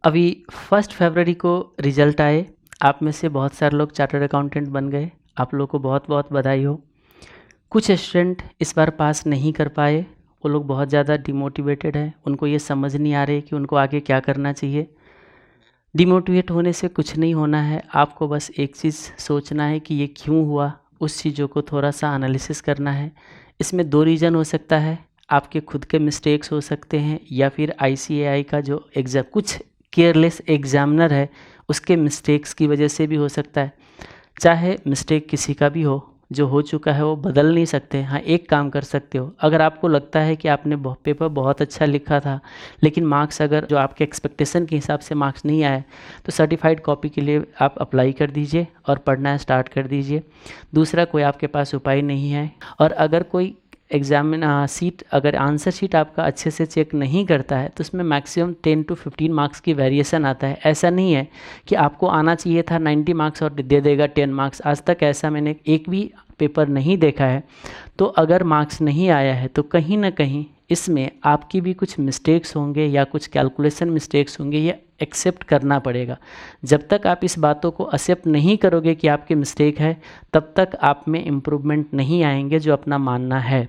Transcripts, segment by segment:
अभी 1 फरवरी को रिजल्ट आए। आप में से बहुत सारे लोग चार्टर्ड अकाउंटेंट बन गए। आप लोगों को बहुत बहुत बधाई हो। कुछ स्टूडेंट इस बार पास नहीं कर पाए। वो लोग बहुत ज़्यादा डिमोटिवेटेड हैं। उनको ये समझ नहीं आ रही कि उनको आगे क्या करना चाहिए। डिमोटिवेट होने से कुछ नहीं होना है। आपको बस एक चीज़ सोचना है कि ये क्यों हुआ, उस चीज़ों को थोड़ा सा एनालिसिस करना है। इसमें 2 रीज़न हो सकता है। आपके खुद के मिस्टेक्स हो सकते हैं या फिर आईसीएआई का जो कुछ केयरलेस एग्जामिनर है उसके मिस्टेक्स की वजह से भी हो सकता है। चाहे मिस्टेक किसी का भी हो, जो हो चुका है वो बदल नहीं सकते। हाँ, एक काम कर सकते हो, अगर आपको लगता है कि आपने पेपर बहुत अच्छा लिखा था लेकिन मार्क्स अगर जो आपके एक्सपेक्टेशन के हिसाब से मार्क्स नहीं आए, तो सर्टिफाइड कॉपी के लिए आप अप्लाई कर दीजिए और पढ़ना स्टार्ट कर दीजिए। दूसरा, कोई आपके पास उपाय नहीं है और अगर कोई सीट अगर आंसर शीट आपका अच्छे से चेक नहीं करता है तो उसमें मैक्सिमम 10 to 15 मार्क्स की वेरिएशन आता है। ऐसा नहीं है कि आपको आना चाहिए था 90 मार्क्स और दे देगा 10 मार्क्स। आज तक ऐसा मैंने एक भी पेपर नहीं देखा है। तो अगर मार्क्स नहीं आया है तो कहीं ना कहीं इसमें आपकी भी कुछ मिस्टेक्स होंगे या कुछ कैलकुलेशन मिस्टेक्स होंगे, ये एक्सेप्ट करना पड़ेगा। जब तक आप इस बातों को एक्सेप्ट नहीं करोगे कि आपकी मिस्टेक है, तब तक आप में इम्प्रूवमेंट नहीं आएंगे जो अपना मानना है।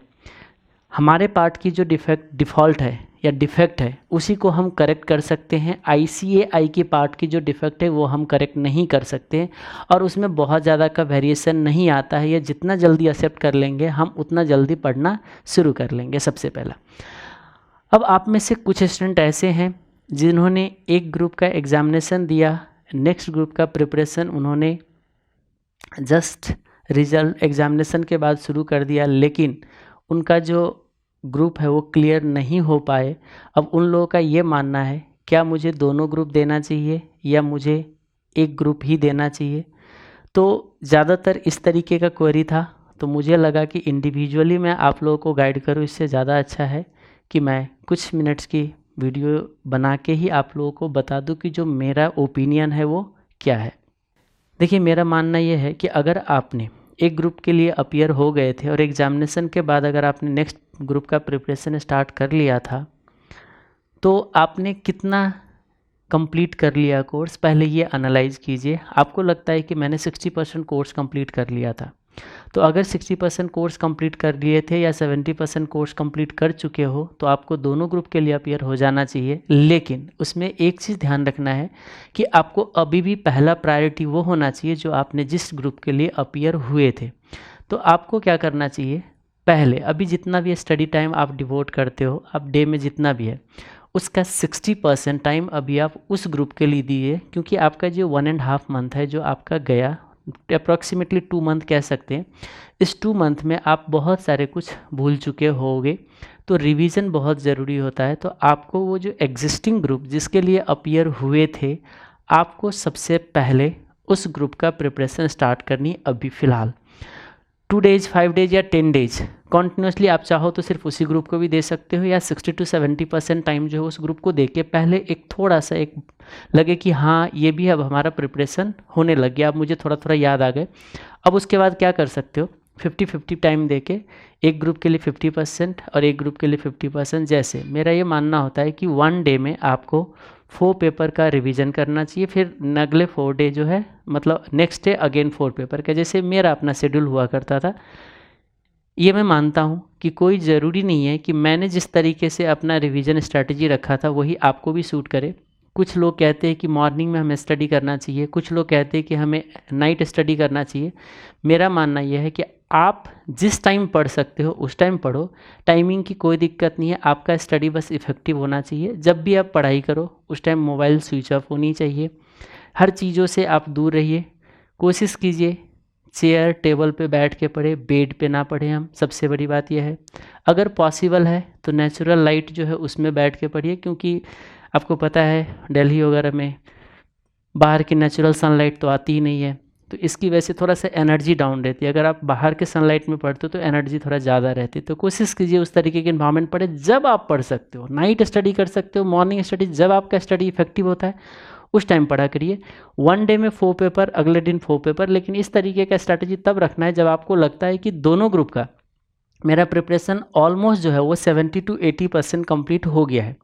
हमारे पार्ट की जो डिफ़ॉल्ट है या डिफेक्ट है उसी को हम करेक्ट कर सकते हैं। आईसीएआई की पार्ट की जो डिफेक्ट है वो हम करेक्ट नहीं कर सकते हैं और उसमें बहुत ज़्यादा का वेरिएशन नहीं आता है। ये जितना जल्दी एक्सेप्ट कर लेंगे हम उतना जल्दी पढ़ना शुरू कर लेंगे। सबसे पहला, अब आप में से कुछ स्टूडेंट ऐसे हैं जिन्होंने एक ग्रुप का एग्ज़ामिनेशन दिया, नेक्स्ट ग्रुप का प्रिपरेशन उन्होंने जस्ट रिजल्ट एग्ज़ामिनेशन के बाद शुरू कर दिया, लेकिन उनका जो ग्रुप है वो क्लियर नहीं हो पाए। अब उन लोगों का ये मानना है, क्या मुझे दोनों ग्रुप देना चाहिए या मुझे एक ग्रुप ही देना चाहिए। तो ज़्यादातर इस तरीके का क्वेरी था, तो मुझे लगा कि इंडिविजुअली मैं आप लोगों को गाइड करूँ, इससे ज़्यादा अच्छा है कि मैं कुछ मिनट्स की वीडियो बना के ही आप लोगों को बता दूं कि जो मेरा ओपिनियन है वो क्या है। देखिए, मेरा मानना ये है कि अगर आपने एक ग्रुप के लिए अपीयर हो गए थे और एग्ज़ामिनेशन के बाद अगर आपने नेक्स्ट ग्रुप का प्रिपरेशन स्टार्ट कर लिया था, तो आपने कितना कंप्लीट कर लिया कोर्स, पहले ये एनालाइज़ कीजिए। आपको लगता है कि मैंने 60% कोर्स कंप्लीट कर लिया था, तो अगर 60% कोर्स कंप्लीट कर लिए थे या 70% कोर्स कंप्लीट कर चुके हो तो आपको दोनों ग्रुप के लिए अपीयर हो जाना चाहिए। लेकिन उसमें एक चीज़ ध्यान रखना है कि आपको अभी भी पहला प्रायोरिटी वो होना चाहिए जो आपने जिस ग्रुप के लिए अपीयर हुए थे। तो आपको क्या करना चाहिए, पहले अभी जितना भी स्टडी टाइम आप डिवोट करते हो, आप डे में जितना भी है उसका 60% टाइम अभी आप उस ग्रुप के लिए दिए, क्योंकि आपका जो 1.5 मंथ है जो आपका गया, अप्रॉक्सीमेटली 2 मंथ कह सकते हैं, इस 2 मंथ में आप बहुत सारे कुछ भूल चुके होगे। तो रिवीजन बहुत ज़रूरी होता है। तो आपको वो जो एग्जिस्टिंग ग्रुप जिसके लिए अपीयर हुए थे, आपको सबसे पहले उस ग्रुप का प्रिपरेशन स्टार्ट करनी अभी फ़िलहाल 2 डेज़ 5 डेज़ या 10 डेज़ कॉन्टिन्यूसली। आप चाहो तो सिर्फ उसी ग्रुप को भी दे सकते हो या 60 to 70% टाइम जो है उस ग्रुप को दे के पहले एक थोड़ा सा एक लगे कि हाँ ये भी अब हमारा प्रिपरेशन होने लग गया, अब मुझे थोड़ा थोड़ा याद आ गए। अब उसके बाद क्या कर सकते हो, 50-50 टाइम दे के एक ग्रुप के लिए 50% और एक ग्रुप के लिए 50%। जैसे मेरा ये मानना होता है कि 1 डे में आपको 4 पेपर का रिवीजन करना चाहिए, फिर अगले 4 डे जो है मतलब नेक्स्ट डे अगेन 4 पेपर का, जैसे मेरा अपना शेड्यूल हुआ करता था। ये मैं मानता हूँ कि कोई ज़रूरी नहीं है कि मैंने जिस तरीके से अपना रिवीजन स्ट्रैटेजी रखा था वही आपको भी सूट करे। कुछ लोग कहते हैं कि मॉर्निंग में हमें स्टडी करना चाहिए, कुछ लोग कहते हैं कि हमें नाइट स्टडी करना चाहिए। मेरा मानना यह है कि आप जिस टाइम पढ़ सकते हो उस टाइम पढ़ो, टाइमिंग की कोई दिक्कत नहीं है। आपका स्टडी बस इफ़ेक्टिव होना चाहिए। जब भी आप पढ़ाई करो उस टाइम मोबाइल स्विच ऑफ होनी चाहिए। हर चीज़ों से आप दूर रहिए। कोशिश कीजिए चेयर टेबल पे बैठ के पढ़े, बेड पे ना पढ़े हम, सबसे बड़ी बात यह है। अगर पॉसिबल है तो नेचुरल लाइट जो है उसमें बैठ के पढ़िए, क्योंकि आपको पता है दिल्ली वगैरह में बाहर की नेचुरल सनलाइट तो आती ही नहीं है, तो इसकी वजह से थोड़ा सा एनर्जी डाउन रहती है। अगर आप बाहर के सनलाइट में पढ़ते हो तो एनर्जी थोड़ा ज़्यादा रहती है। तो कोशिश कीजिए उस तरीके के इन्वायरमेंट पढ़े जब आप पढ़ सकते हो। नाइट स्टडी कर सकते हो, मॉर्निंग स्टडी, जब आपका स्टडी इफेक्टिव होता है उस टाइम पढ़ा करिए। 1 डे में 4 पेपर, अगले दिन 4 पेपर, लेकिन इस तरीके का स्ट्रैटेजी तब रखना है जब आपको लगता है कि दोनों ग्रुप का मेरा प्रिपरेशन ऑलमोस्ट जो है वो 70 to 80% कंप्लीट हो गया है।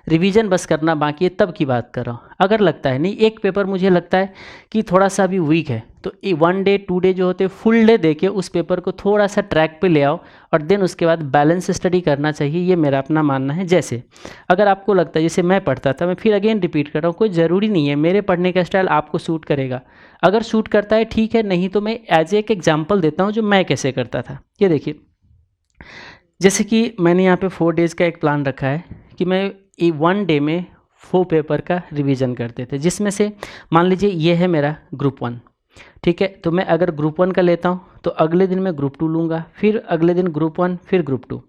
रिवीजन बस करना बाकी है, तब की बात कर रहा हूँ। अगर लगता है नहीं एक पेपर मुझे लगता है कि थोड़ा सा भी वीक है, तो 1 डे 2 डे जो होते हैं फुल डे दे के उस पेपर को थोड़ा सा ट्रैक पे ले आओ और देन उसके बाद बैलेंस स्टडी करना चाहिए, ये मेरा अपना मानना है। जैसे अगर आपको लगता है जैसे मैं पढ़ता था, मैं फिर अगेन रिपीट कर रहा हूँ, कोई ज़रूरी नहीं है मेरे पढ़ने का स्टाइल आपको सूट करेगा। अगर सूट करता है ठीक है, नहीं तो मैं एज एक एग्जाम्पल देता हूँ जो मैं कैसे करता था। ये देखिए, जैसे कि मैंने यहाँ पे 4 डेज़ का एक प्लान रखा है कि मैं 1 डे में 4 पेपर का रिवीजन करते थे, जिसमें से मान लीजिए ये है मेरा ग्रुप 1, ठीक है। तो मैं अगर ग्रुप 1 का लेता हूँ तो अगले दिन मैं ग्रुप 2 लूँगा, फिर अगले दिन ग्रुप 1, फिर ग्रुप 2।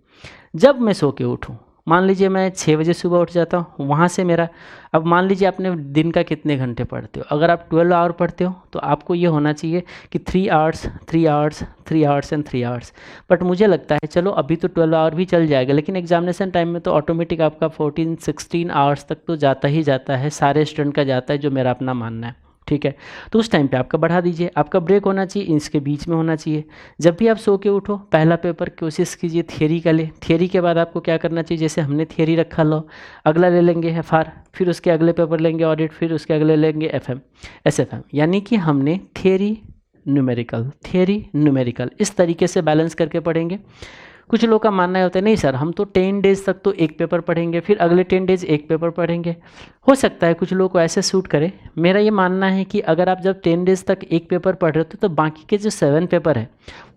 जब मैं सो के उठूँ, मान लीजिए मैं 6 बजे सुबह उठ जाता हूँ, वहाँ से मेरा, अब मान लीजिए आपने दिन का कितने घंटे पढ़ते हो, अगर आप 12 आवर पढ़ते हो तो आपको ये होना चाहिए कि 3 hours 3 hours 3 hours and 3 hours. But मुझे लगता है चलो अभी तो 12 आवर भी चल जाएगा, लेकिन एग्जामिनेशन टाइम में तो ऑटोमेटिक आपका 14-16 आवर्स तक तो जाता ही जाता है, सारे स्टूडेंट का जाता है, जो मेरा अपना मानना है, ठीक है। तो उस टाइम पे आपका बढ़ा दीजिए, आपका ब्रेक होना चाहिए इसके बीच में होना चाहिए। जब भी आप सो के उठो पहला पेपर कोशिश कीजिए थियरी का ले, थियरी के बाद आपको क्या करना चाहिए, जैसे हमने थियरी रखा लो, अगला ले लेंगे एफआर, फिर उसके अगले पेपर लेंगे ऑडिट, फिर उसके अगले लेंगे एफएम एसएफएम, यानी कि हमने थियरी न्यूमेरिकल इस तरीके से बैलेंस करके पढ़ेंगे। कुछ लोग का मानना होता है नहीं सर हम तो 10 डेज़ तक तो एक पेपर पढ़ेंगे, फिर अगले 10 डेज़ एक पेपर पढ़ेंगे। हो सकता है कुछ लोग को ऐसे सूट करे। मेरा ये मानना है कि अगर आप जब 10 डेज़ तक एक पेपर पढ़ रहे हो तो बाकी के जो 7 पेपर है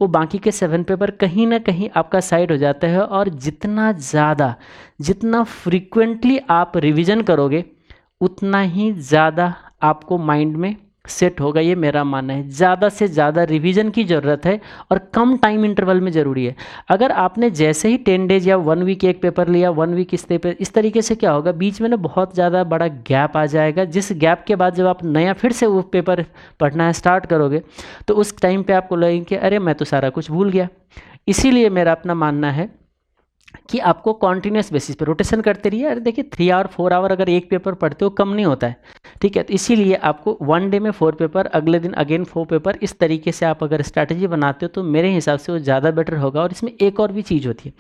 वो बाकी के 7 पेपर कहीं ना कहीं आपका साइड हो जाता है, और जितना फ्रीक्वेंटली आप रिविज़न करोगे उतना ही ज़्यादा आपको माइंड में सेट होगा, ये मेरा मानना है। ज़्यादा से ज़्यादा रिवीजन की ज़रूरत है और कम टाइम इंटरवल में ज़रूरी है। अगर आपने जैसे ही 10 डेज या 1 वीक एक पेपर लिया, 1 वीक इस पेपर, इस तरीके से क्या होगा बीच में ना बहुत ज़्यादा बड़ा गैप आ जाएगा, जिस गैप के बाद जब आप नया फिर से वो पेपर पढ़ना है स्टार्ट करोगे तो उस टाइम पर आपको लगेगा कि अरे मैं तो सारा कुछ भूल गया। इसीलिए मेरा अपना मानना है कि आपको कॉन्टीन्यूस बेसिस पे रोटेशन करते रहिए। अरे देखिए 3 आवर 4 आवर अगर एक पेपर पढ़ते हो कम नहीं होता है, ठीक है। तो इसीलिए आपको 1 डे में 4 पेपर, अगले दिन अगेन 4 पेपर, इस तरीके से आप अगर स्ट्रैटेजी बनाते हो तो मेरे हिसाब से वो ज़्यादा बेटर होगा। और इसमें एक और भी चीज़ होती है,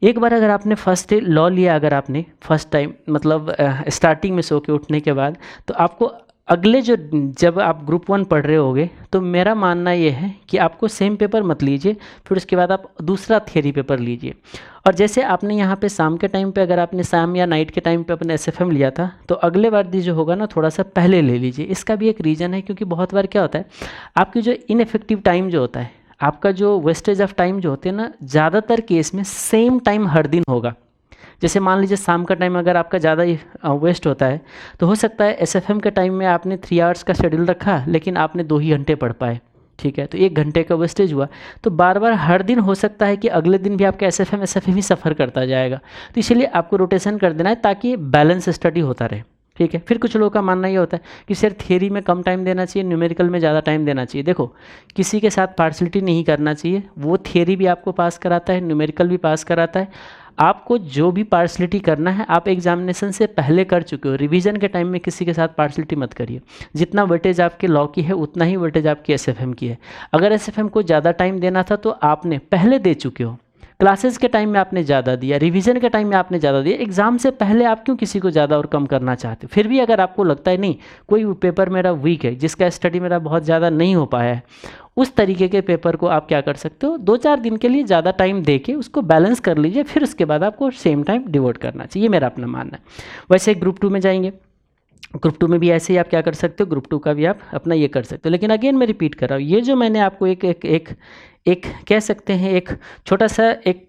एक बार अगर आपने फर्स्ट डे लॉ लिया, अगर आपने फर्स्ट टाइम मतलब स्टार्टिंग में सो के उठने के बाद, तो आपको अगले जब आप ग्रुप 1 पढ़ रहे होगे तो मेरा मानना ये है कि आपको सेम पेपर मत लीजिए, फिर उसके बाद आप दूसरा थियरी पेपर लीजिए। और जैसे आपने यहाँ पे शाम के टाइम पे, अगर आपने शाम या नाइट के टाइम पे अपने एसएफएम लिया था तो अगले बार जो होगा ना थोड़ा सा पहले ले लीजिए। इसका भी एक रीज़न है, क्योंकि बहुत बार क्या होता है आपकी जो इनफेक्टिव टाइम जो होता है, आपका जो वेस्टेज ऑफ टाइम जो होते हैं ना, ज़्यादातर केस में सेम टाइम हर दिन होगा। जैसे मान लीजिए शाम का टाइम अगर आपका ज़्यादा वेस्ट होता है तो हो सकता है एसएफएम के टाइम में आपने 3 आवर्स का शेड्यूल रखा लेकिन आपने 2 ही घंटे पढ़ पाए, ठीक है, तो 1 घंटे का वेस्टेज हुआ। तो बार बार हर दिन हो सकता है कि अगले दिन भी आपका एसएफएम ही सफ़र करता जाएगा। तो इसलिए आपको रोटेशन कर देना है ताकि बैलेंस स्टडी होता रहे, ठीक है। फिर कुछ लोगों का मानना ये होता है कि सर थियरी में कम टाइम देना चाहिए, न्यूमेरिकल में ज़्यादा टाइम देना चाहिए। देखो किसी के साथ पार्शलिटी नहीं करना चाहिए, वो थियरी भी आपको पास कराता है, न्यूमेरिकल भी पास कराता है। आपको जो भी पार्शलिटी करना है आप एग्जामिनेशन से पहले कर चुके हो, रिवीजन के टाइम में किसी के साथ पार्शलिटी मत करिए। जितना वेटेज आपके लॉ की है उतना ही वेटेज आपकी एसएफएम की है। अगर एसएफएम को ज़्यादा टाइम देना था तो आपने पहले दे चुके हो, क्लासेस के टाइम में आपने ज़्यादा दिया, रिवीजन के टाइम में आपने ज़्यादा दिया, एग्जाम से पहले आप क्यों किसी को ज़्यादा और कम करना चाहते हो। फिर भी अगर आपको लगता है नहीं कोई पेपर मेरा वीक है, जिसका स्टडी मेरा बहुत ज़्यादा नहीं हो पाया है, उस तरीके के पेपर को आप क्या कर सकते हो, 2-4 दिन के लिए ज़्यादा टाइम दे के उसको बैलेंस कर लीजिए, फिर उसके बाद आपको सेम टाइम डिवोट करना चाहिए, मेरा अपना मानना है। वैसे ग्रुप 2 में जाएंगे, ग्रुप 2 में भी ऐसे ही आप क्या कर सकते हो, ग्रुप 2 का भी आप अपना ये कर सकते हो। लेकिन अगेन मैं रिपीट कर रहा हूँ, ये जो मैंने आपको एक कह सकते हैं एक छोटा सा एक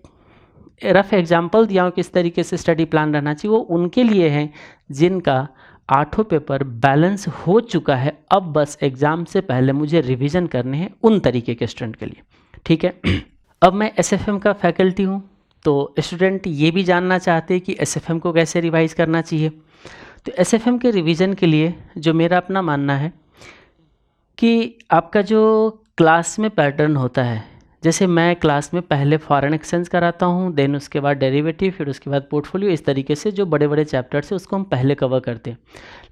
रफ एग्जाम्पल दिया हूँ किस तरीके से स्टडी प्लान रहना चाहिए, वो उनके लिए है जिनका 8 पेपर बैलेंस हो चुका है, अब बस एग्ज़ाम से पहले मुझे रिवीजन करने हैं, उन तरीके के स्टूडेंट के लिए, ठीक है। अब मैं एसएफएम का फैकल्टी हूँ, तो स्टूडेंट ये भी जानना चाहते हैं कि एसएफएम को कैसे रिवाइज़ करना चाहिए। तो एसएफएम के रिवीजन के लिए जो मेरा अपना मानना है कि आपका जो क्लास में पैटर्न होता है, जैसे मैं क्लास में पहले फॉरेन एक्सचेंज कराता हूँ, देन उसके बाद डेरिवेटिव, फिर उसके बाद पोर्टफोलियो, इस तरीके से जो बड़े बड़े चैप्टर्स है उसको हम पहले कवर करते हैं।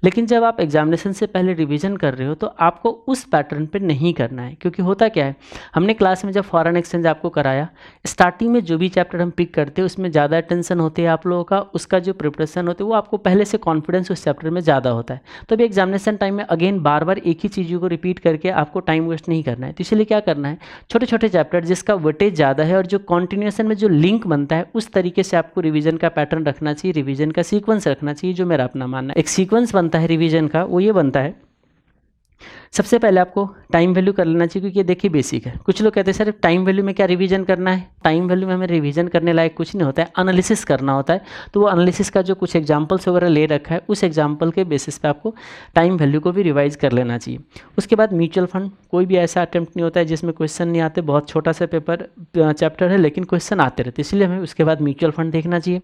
लेकिन जब आप एग्जामिनेशन से पहले रिवीजन कर रहे हो तो आपको उस पैटर्न पे नहीं करना है, क्योंकि होता क्या है, हमने क्लास में जब फॉरेन एक्सचेंज आपको कराया, स्टार्टिंग में जो भी चैप्टर हम पिक करते हैं उसमें ज़्यादा अटेंशन होती है आप लोगों का, उसका जो प्रिपरेशन होती है वो आपको पहले से कॉन्फिडेंस उस चैप्टर में ज़्यादा होता है। तो अभी एग्जामिनेशन टाइम में अगेन बार बार एक ही चीज़ों को रिपीट करके आपको टाइम वेस्ट नहीं करना है। तो इसलिए क्या करना है, छोटे छोटे चैप्टर जिसका वेटेज ज़्यादा है और जो कॉन्टिन्यूएशन में जो लिंक बनता है उस तरीके से आपको रिवीजन का पैटर्न रखना चाहिए, रिवीजन का सीक्वेंस रखना चाहिए, जो मेरा अपना मानना है। एक सीक्वेंस बनता है रिवीजन का, वो ये बनता है, सबसे पहले आपको टाइम वैल्यू कर लेना चाहिए, क्योंकि ये देखिए बेसिक है। कुछ लोग कहते हैं सर टाइम वैल्यू में क्या रिवीजन करना है, टाइम वैल्यू में हमें रिवीजन करने लायक कुछ नहीं होता है, एनालिसिस करना होता है। तो वो एनालिसिस का जो कुछ एग्जांपल्स वगैरह ले रखा है उस एग्जांपल के बेसिस पे आपको टाइम वैल्यू को भी रिवाइज कर लेना चाहिए। उसके बाद म्यूचुअल फंड, कोई भी ऐसा अटैम्प्ट नहीं होता है जिसमें क्वेश्चन नहीं आते, बहुत छोटा सा पेपर चैप्टर है लेकिन क्वेश्चन आते रहते, इसलिए हमें उसके बाद म्यूचुअल फंड देखना चाहिए।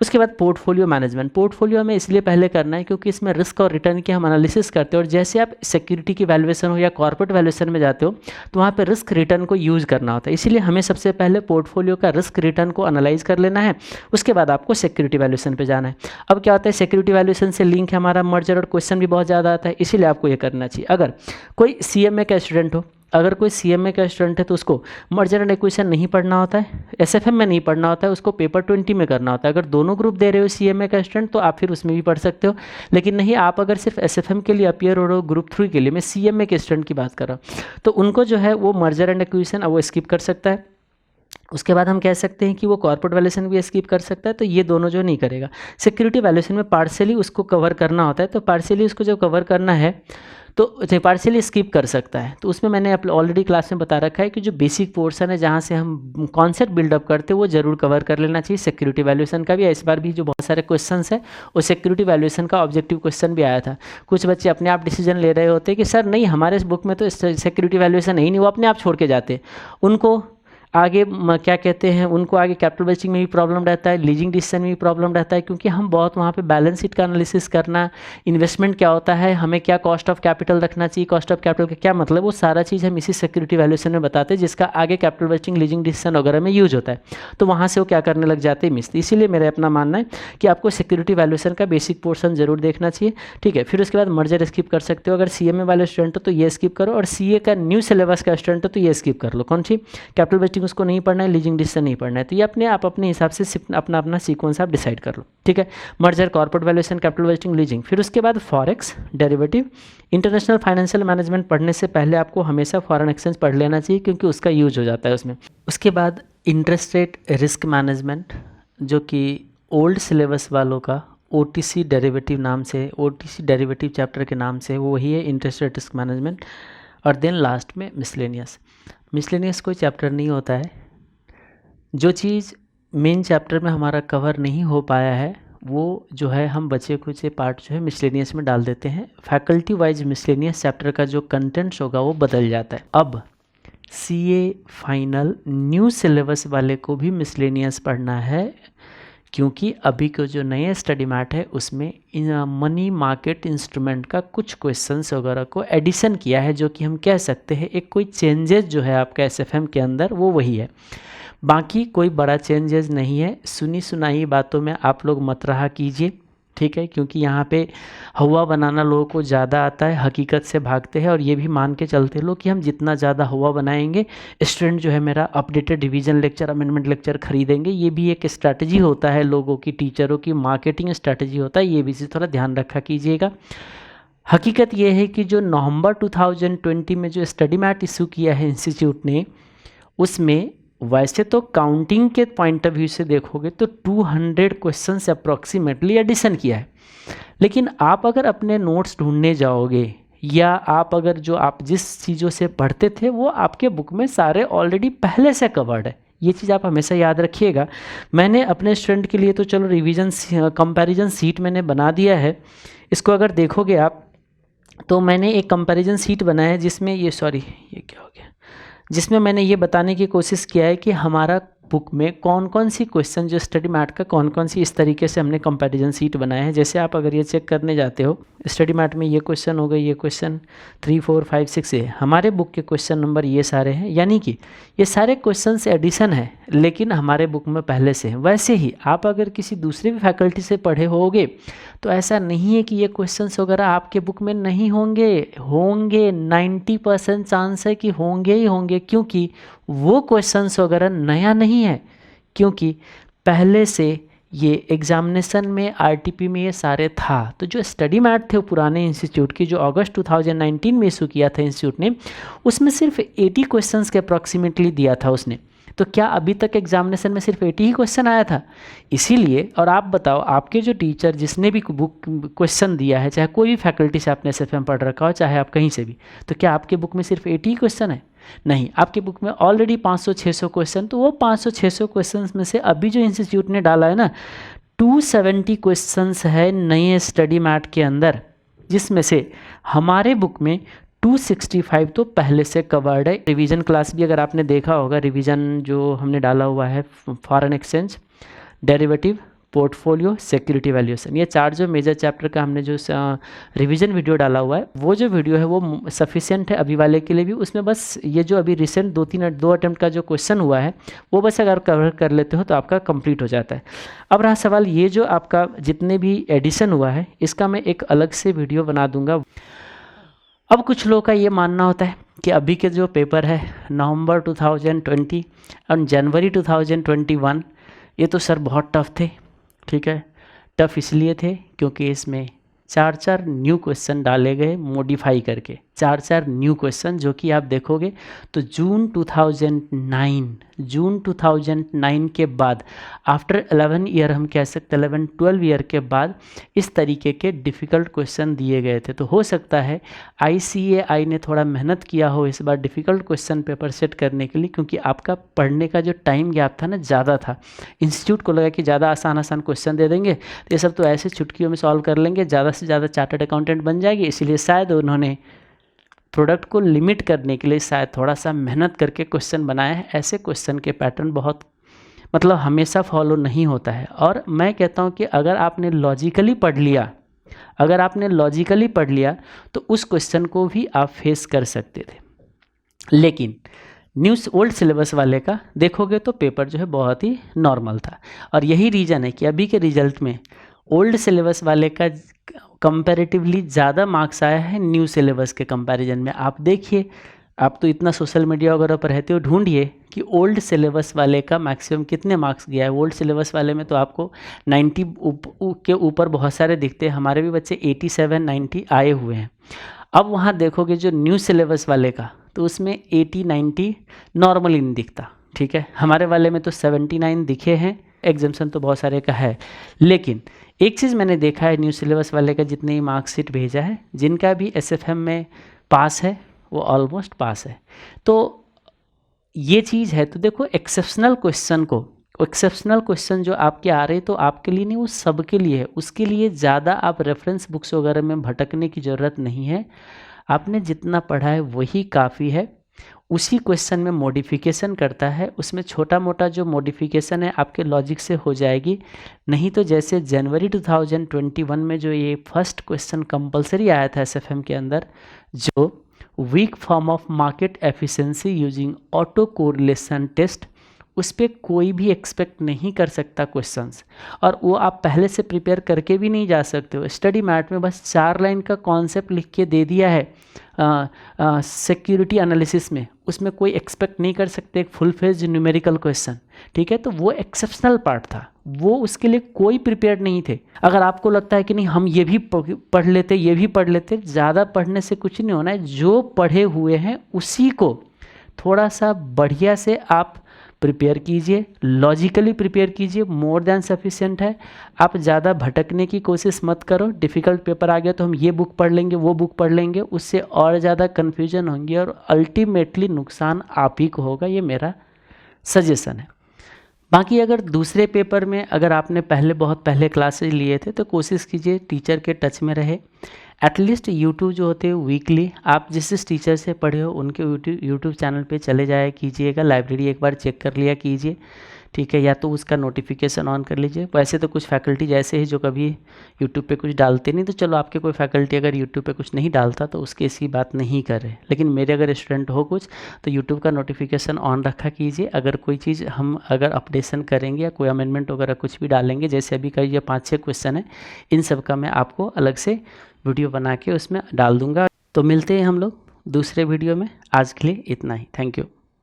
उसके बाद पोर्टफोलियो मैनेजमेंट, पोर्टफोलियो हमें इसलिए पहले करना है क्योंकि इसमें रिस्क और रिटर्न की हम एनालिसिस करते हैं, और जैसे आप सिक्योरिटी की वैल्यूएशन हो या कॉर्पोरेट वैल्यूएशन में जाते हो तो वहाँ पे रिस्क रिटर्न को यूज़ करना होता है। इसीलिए हमें सबसे पहले पोर्टफोलियो का रिस्क रिटर्न को एनालाइज कर लेना है, उसके बाद आपको सिक्योरिटी वैल्यूएशन पे जाना है। अब क्या होता है, सिक्योरिटी वैल्यूएशन से लिंक है हमारा मर्जर, और क्वेश्चन भी बहुत ज़्यादा आता है, इसीलिए आपको ये करना चाहिए। अगर कोई सीएमए का स्टूडेंट हो, अगर कोई सीएमए का स्टूडेंट है तो उसको मर्जर एंड एक्विजिशन नहीं पढ़ना होता है, एसएफएम में नहीं पढ़ना होता है, उसको पेपर 20 में करना होता है। अगर दोनों ग्रुप दे रहे हो सीएमए का स्टूडेंट तो आप फिर उसमें भी पढ़ सकते हो, लेकिन नहीं, आप अगर सिर्फ एसएफएम के लिए अपियर हो रहे हो, ग्रुप 3 के लिए, मैं सीएमए के स्टूडेंट की बात कर रहा हूँ, तो उनको जो है वो मर्जर एंड एक्विजिशन वो स्किप कर सकता है। उसके बाद हम कह सकते हैं कि वो कॉर्पोरेट वैल्यूएशन भी स्किप कर सकता है, तो ये दोनों जो नहीं करेगा। सिक्योरिटी वैल्यूएशन में पार्शियली उसको कवर करना होता है, तो पार्शियली उसको जब कवर करना है तो पार्शियली स्किप कर सकता है। तो उसमें मैंने ऑलरेडी क्लास में बता रखा है कि जो बेसिक पोर्शन है जहाँ से हम कॉन्सेप्ट बिल्डअप करते हैं वो जरूर कवर कर लेना चाहिए। सिक्योरिटी वैल्यूएशन का भी इस बार भी जो बहुत सारे क्वेश्चंस है वो सिक्योरिटी वैल्यूएशन का ऑब्जेक्टिव क्वेश्चन भी आया था। कुछ बच्चे अपने आप डिसीजन ले रहे होते कि सर नहीं, हमारे इस बुक में तो सिक्योरिटी वैल्यूएशन है ही नहीं, वो अपने आप छोड़ के जाते। उनको आगे क्या कहते हैं, उनको आगे कैपिटल बजटिंग में भी प्रॉब्लम रहता है, लीजिंग डिसीजन में भी प्रॉब्लम रहता है, क्योंकि हम बहुत वहाँ पे बैलेंस शीट का एनालिसिस करना, इन्वेस्टमेंट क्या होता है, हमें क्या कॉस्ट ऑफ कैपिटल रखना चाहिए, कॉस्ट ऑफ कैपिटल का क्या मतलब, वो सारा चीज़ हम इसी सिक्योरिटी वैल्यूएशन में बताते हैं, जिसका आगे कैपिटल बजटिंग, लीजिंग डिसीजन वगैरह में यूज होता है। तो वहाँ से वो क्या करने लग जाते हैं, मिस। इसीलिए मेरा अपना मानना है कि आपको सिक्योरिटी वैल्यूएशन का बेसिक पोर्सन जरूर देखना चाहिए, ठीक है। फिर उसके बाद मर्जर स्किप कर सकते हो, अगर सीएमए वाले स्टूडेंट हो तो ये स्किप करो, और सीए का न्यू सिलेबस का स्टूडेंट हो तो ये स्किप कर लो। कौन सी, कैपिटल बजटिंग उसको नहीं पढ़ना है, डिसीजन नहीं पढ़ना है, तो ये अपने आप अपने हिसाब से अपना अपना सीक्वेंस आप डिसाइड कर लो, ठीक है। Merger, corporate valuation, capital budgeting, leasing. फिर उसके बाद forex, derivative, international financial management पढ़ने से पहले आपको हमेशा फॉरेन एक्सचेंज पढ़ लेना चाहिए, क्योंकि उसका यूज हो जाता है उसमें। उसके बाद इंटरेस्ट रेट रिस्क मैनेजमेंट, जो कि ओल्ड सिलेबस वालों का ओटीसी डेरिवेटिव नाम से, ओटीसी डेरिवेटिव चैप्टर के नाम से, वो वही है इंटरेस्ट रेट रिस्क मैनेजमेंट। और देन लास्ट में मिसलेनियस। मिसलेनियस कोई चैप्टर नहीं होता है, जो चीज़ मेन चैप्टर में हमारा कवर नहीं हो पाया है वो जो है हम बचे कुछ पार्ट जो है मिसलेनियस में डाल देते हैं। फैकल्टी वाइज मिसलेनियस चैप्टर का जो कंटेंट्स होगा वो बदल जाता है। अब सीए फाइनल न्यू सिलेबस वाले को भी मिसलेनियस पढ़ना है, क्योंकि अभी के जो नए स्टडी मैट है उसमें मनी मार्केट इंस्ट्रूमेंट का कुछ क्वेश्चंस वगैरह को एडिशन किया है, जो कि हम कह सकते हैं एक कोई चेंजेस जो है आपका एसएफएम के अंदर वो वही है, बाकी कोई बड़ा चेंजेस नहीं है। सुनी सुनाई बातों में आप लोग मत रहा कीजिए, ठीक है, क्योंकि यहाँ पे हवा बनाना लोगों को ज़्यादा आता है, हकीकत से भागते हैं, और ये भी मान के चलते लोग कि हम जितना ज़्यादा हवा बनाएंगे स्टूडेंट जो है मेरा updated revision lecture, amendment lecture खरीदेंगे। ये भी एक स्ट्रैटेजी होता है लोगों की, टीचरों की मार्केटिंग स्ट्रैटेजी होता है, ये भी चीज़ थोड़ा ध्यान रखा कीजिएगा। हकीकत ये है कि जो नवंबर 2020 में जो स्टडी मैट इशू किया है इंस्टीट्यूट ने, उसमें वैसे तो काउंटिंग के पॉइंट ऑफ व्यू से देखोगे तो 200 क्वेश्चन से अप्रॉक्सीमेटली एडिशन किया है, लेकिन आप अगर अपने नोट्स ढूंढने जाओगे या आप अगर जो आप जिस चीज़ों से पढ़ते थे वो आपके बुक में सारे ऑलरेडी पहले से कवर्ड है। ये चीज़ आप हमेशा याद रखिएगा। मैंने अपने स्टूडेंट के लिए तो चलो रिवीजन कंपैरिजन सीट मैंने बना दिया है, इसको अगर देखोगे आप तो मैंने एक कंपैरिजन सीट बनाया है जिसमें ये क्या हो गया, जिसमें मैंने ये बताने की कोशिश किया है कि हमारा बुक में कौन कौन सी क्वेश्चन जो स्टडी मैट का कौन कौन सी इस तरीके से हमने कंपैरिजन सीट बनाया है। जैसे आप अगर ये चेक करने जाते हो, स्टडी मैट में ये क्वेश्चन हो गए, ये क्वेश्चन 3, 4, 5, 6 है। हमारे बुक के क्वेश्चन नंबर ये सारे हैं, यानी कि ये सारे क्वेश्चन एडिशन है, लेकिन हमारे बुक में पहले से है। वैसे ही आप अगर किसी दूसरे भी फैकल्टी से पढ़े होगे तो ऐसा नहीं है कि ये क्वेश्चंस वगैरह आपके बुक में नहीं होंगे, होंगे 90% चांस है कि होंगे ही होंगे, क्योंकि वो क्वेश्चंस वगैरह नया नहीं है, क्योंकि पहले से ये एग्जामिनेशन में आरटीपी में ये सारे था। तो जो स्टडी मैट थे वो पुराने इंस्टीट्यूट की, जो अगस्त 2019 में इशू किया था इंस्टीट्यूट ने, उसमें सिर्फ 80 क्वेश्चंस के अप्रॉक्सीमेटली दिया था उसने। तो क्या अभी तक एग्जामिनेशन में सिर्फ 80 ही क्वेश्चन आया था? इसीलिए, और आप बताओ, आपके जो टीचर जिसने भी बुक क्वेश्चन दिया है, चाहे कोई भी फैकल्टी से आपने एसएफएम पढ़ रखा हो, चाहे आप कहीं से भी, तो क्या आपके बुक में सिर्फ 80 ही क्वेश्चन है? नहीं, आपके बुक में ऑलरेडी 500-600 क्वेश्चन। तो वो 500-600 क्वेश्चन में से अभी जो इंस्टीट्यूट ने डाला है ना, 270 क्वेश्चंस है नए स्टडी मैट के अंदर, जिसमें से हमारे बुक में 265 तो पहले से कवर्ड है। रिवीजन क्लास भी अगर आपने देखा होगा, रिवीजन जो हमने डाला हुआ है, foreign exchange, derivative, portfolio, security valuation, ये 4 जो मेजर चैप्टर का हमने जो रिवीजन वीडियो डाला हुआ है, वो जो वीडियो है वो सफिशिएंट है अभी वाले के लिए भी। उसमें बस ये जो अभी रिसेंट 2 अटेम्प्ट का जो क्वेश्चन हुआ है वो बस अगर कवर कर लेते हो तो आपका कंप्लीट हो जाता है। अब रहा सवाल, ये जो आपका जितने भी एडिशन हुआ है इसका मैं एक अलग से वीडियो बना दूंगा। अब कुछ लोगों का ये मानना होता है कि अभी के जो पेपर है नवंबर 2020 और जनवरी 2021, ये तो सर बहुत टफ थे। ठीक है, टफ इसलिए थे क्योंकि इसमें 4 न्यू क्वेश्चन डाले गए मॉडिफाई करके, 4 न्यू क्वेश्चन, जो कि आप देखोगे तो जून 2009 के बाद, आफ्टर 11 ईयर हम कह सकते हैं, 11-12 ईयर के बाद इस तरीके के डिफ़िकल्ट क्वेश्चन दिए गए थे। तो हो सकता है ICAI ने थोड़ा मेहनत किया हो इस बार डिफ़िकल्ट क्वेश्चन पेपर सेट करने के लिए, क्योंकि आपका पढ़ने का जो टाइम गैप था ना ज़्यादा था। इंस्टीट्यूट को लगा कि ज़्यादा आसान क्वेश्चन दे देंगे तो ये सब तो ऐसे चुटकियों में सॉल्व कर लेंगे, ज़्यादा से ज़्यादा चार्टर्ड अकाउंटेंट बन जाएगी। इसीलिए शायद उन्होंने प्रोडक्ट को लिमिट करने के लिए शायद थोड़ा सा मेहनत करके क्वेश्चन बनाए हैं। ऐसे क्वेश्चन के पैटर्न बहुत हमेशा फॉलो नहीं होता है। और मैं कहता हूँ कि अगर आपने लॉजिकली पढ़ लिया तो उस क्वेश्चन को भी आप फेस कर सकते थे। लेकिन ओल्ड सिलेबस वाले का देखोगे तो पेपर जो है बहुत ही नॉर्मल था, और यही रीज़न है कि अभी के रिजल्ट में ओल्ड सिलेबस वाले का कंपैरेटिवली ज़्यादा मार्क्स आया है न्यू सिलेबस के कंपैरिजन में। आप देखिए, आप तो इतना सोशल मीडिया वगैरह पर रहते हो, ढूंढिए कि ओल्ड सिलेबस वाले का मैक्सिमम कितने मार्क्स गया है। ओल्ड सिलेबस वाले में तो आपको 90 के ऊपर बहुत सारे दिखते हैं। हमारे भी बच्चे 87-90 आए हुए हैं। अब वहाँ देखोगे जो न्यू सिलेबस वाले का, तो उसमें 80-90 नॉर्मली नहीं दिखता। ठीक है, हमारे वाले में तो 79 दिखे हैं, एग्जाम्शन तो बहुत सारे का है। लेकिन एक चीज़ मैंने देखा है, न्यू सिलेबस वाले का जितने ही मार्कशीट भेजा है, जिनका भी SFM में पास है वो ऑलमोस्ट पास है। तो ये चीज़ है। तो देखो, एक्सेप्शनल क्वेश्चन जो आपके आ रहे, तो आपके लिए नहीं, वो सबके लिए है। उसके लिए ज़्यादा आप रेफरेंस बुक्स वगैरह में भटकने की ज़रूरत नहीं है। आपने जितना पढ़ा है वही काफ़ी है। उसी क्वेश्चन में मॉडिफिकेशन करता है, उसमें छोटा मोटा जो मॉडिफिकेशन है आपके लॉजिक से हो जाएगी। नहीं तो जैसे जनवरी 2021 में जो ये फर्स्ट क्वेश्चन कंपलसरी आया था SFM के अंदर, जो weak form of market efficiency using auto correlation test, उस पर कोई भी एक्सपेक्ट नहीं कर सकता क्वेश्चंस, और वो आप पहले से प्रिपेयर करके भी नहीं जा सकते हो। स्टडी मैट में बस 4 लाइन का कॉन्सेप्ट लिख के दे दिया है सिक्योरिटी एनालिसिस में, उसमें कोई एक्सपेक्ट नहीं कर सकते एक फुल फेज न्यूमेरिकल क्वेश्चन। ठीक है, तो वो एक्सेप्शनल पार्ट था, वो उसके लिए कोई प्रिपेयर नहीं थे। अगर आपको लगता है कि नहीं हम ये भी पढ़ लेते, ज़्यादा पढ़ने से कुछ नहीं होना है। जो पढ़े हुए हैं उसी को थोड़ा सा बढ़िया से आप प्रिपेयर कीजिए, लॉजिकली प्रिपेयर कीजिए, मोर देन सफिशिएंट है। आप ज़्यादा भटकने की कोशिश मत करो। डिफ़िकल्ट पेपर आ गया तो हम ये बुक पढ़ लेंगे, वो बुक पढ़ लेंगे, उससे और ज़्यादा कन्फ्यूजन होंगी और अल्टीमेटली नुकसान आप ही को होगा। ये मेरा सजेशन है। बाकी अगर दूसरे पेपर में अगर आपने बहुत पहले क्लासेज लिए थे तो कोशिश कीजिए टीचर के टच में रहे। एटलीस्ट यूट्यूब जो होते हैं वीकली आप जिस टीचर से पढ़े हो उनके यूट्यूब चैनल पे चले जाया कीजिएगा, लाइब्रेरी एक बार चेक कर लिया कीजिए। ठीक है, या तो उसका नोटिफिकेशन ऑन कर लीजिए। वैसे तो कुछ फैकल्टी ऐसे ही जो कभी यूट्यूब पे कुछ डालते नहीं, तो चलो आपके कोई फैकल्टी अगर यूट्यूब पे कुछ नहीं डालता तो उसकी ऐसी बात नहीं करे, लेकिन मेरे अगर स्टूडेंट हो कुछ तो यूट्यूब का नोटिफिकेशन ऑन रखा कीजिए। अगर कोई चीज़ हम अगर अपडेशन करेंगे या कोई अमेंडमेंट वगैरह कुछ भी डालेंगे, जैसे अभी का ये 5-6 क्वेश्चन है, इन सब का मैं आपको अलग से वीडियो बना के उसमें डाल दूँगा। तो मिलते हैं हम लोग दूसरे वीडियो में। आज के लिए इतना ही। Thank you.